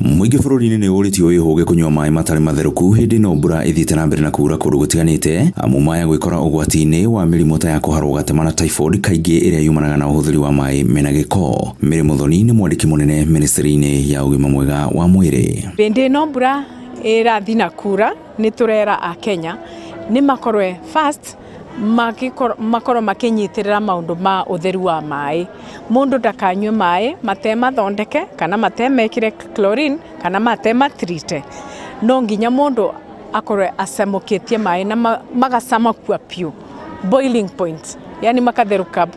Mũingĩ bũrũri-inĩ nĩ ũrĩtio wĩhũge kũnyua maaĩ matarĩ matherũku hĩndĩ no mbura ĩthiĩte na mbere na kuura kũndũ gũtiganĩte, amu maaĩ gwĩkora ũgwati-inĩ wa mĩrimũ ta ya kũharwo gatema na typhoid kaingĩ ĩrĩa yumanaga na ũhũthĩri wa maaĩ mena gĩko. Mary Muthoni nĩ mwandĩki mũnene ministry-inĩ ya ũgima mwega wa mwĩrĩ. Hĩndĩ no mbura ĩrathiĩ na kuura nĩ tũrera Akenya nĩ makorwe first makorwo makinyitĩrĩra maũndũ ma ũtheru wa maaĩ. Mũndũ ndakanyue maaĩ matemathondeke kana matemekĩre chlorine kana matematrite. No nginya mũndũ akorwe acamũkĩtie maaĩ na magacama kwa piũ, boiling point, yani makatheruka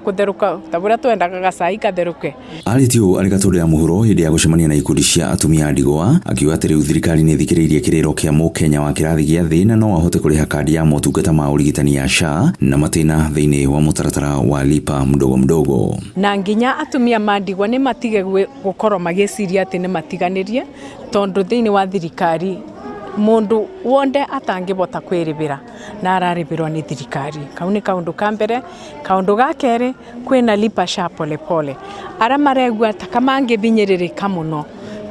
tabũra twendaga gacai katheruke. Arĩtio arĩ gatũndũ ya mũhuro hĩndĩ ya gũcemania na ikundi cia atumia a ndigwa, akiuga atĩ rĩu thirikari nĩ ĩthikĩrĩirie kĩrĩro kĩa mũkenya wa kĩrathi gĩa thĩ na no ahote kũrĩha kandi ya motungata ma ũrigitani ya SHA na matĩna thĩinĩ wa mũtaratara wa lipa mdogo mdogo. Na nginya atumia ma ndigwa nĩ matige gũkorwo magĩciria atĩ nĩ matiganĩrie, tondũ thĩinĩ wa thirikari mundu wonde atangĩbota kwĩrĩbĩra na ararĩbĩrwo nĩ thirikari. Kau nĩ kaũndũ ka mbere. Kaũndũ ga kerĩ, kwĩna lipa SHA pole pole. Ara maregua takamangĩbinyĩrĩrĩka mũno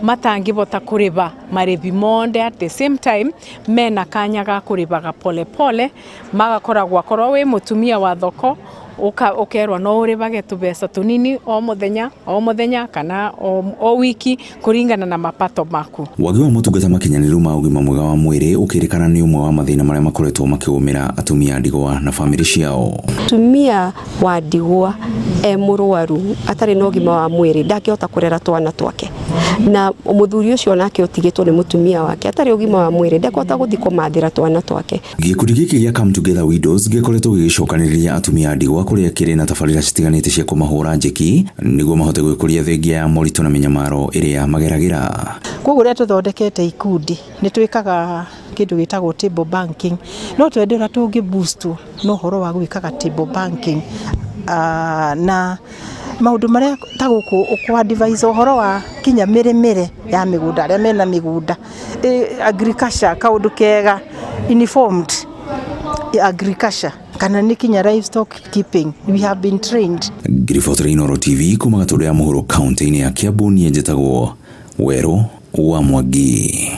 matangĩbota kũrĩba marĩbi monde at the same time mena kanya ga kũrĩbaga pole pole, magakoragwo akorwo wĩ mũtumia wa thoko ukerwa no ũrĩbage tũbeca tũnini o mũthenya kana o wiki kũringana na mapato maku. Wagi wa motungata makinyanĩru ma ũgima mwega wa mwĩrĩ ũkĩrĩkana nĩ ũmwe wa mathĩna marĩa makoretwo makĩgũmĩra atumia a ndigwa na bamĩrĩ ciao. Atumia wa ndigwa mũrwaru atarĩ na ũgima wa mwĩrĩ ndangĩhota kũrera twana twake, na mũthuri ũcio nake ũtigĩtwo nĩ mũtumia wake atarĩ ũgima wa mwĩrĩ ndakũhota gũthiĩ kũmathĩra twana twake. Gĩkundi gĩkĩ gĩa Come Together Widows gĩkoretwo gĩgĩcokanĩrĩria atumia a ndigwa kũrĩa kĩrĩ na tabarĩra citiganĩte cia kũmahũra njeki nĩguo mahote gwĩkũria thengia ya moritũ na mĩnyamaro ĩrĩa mageragĩra. Koguo rĩrĩa tũthondekete ikundi nĩ twĩkaga kĩndũ gĩtagwo table banking, no twendera tũngĩ boost no horo wa gwĩkaga table banking na maũndũ marĩa ta gũkũ ũkwa-advise ũhoro wa kinya mĩrĩmĩre ya mĩgũnda arĩa mena mĩgũnda, agriculture kaũndũ kega, informed agriculture kana nĩ kinya livestock keeping, we have been trained. Ngiribotera Inooro TV kuma gatũndũ ya mũhuro kaunti-inĩ ya Kiambu, niĩ njĩtagwo Werũ wa Mwangi.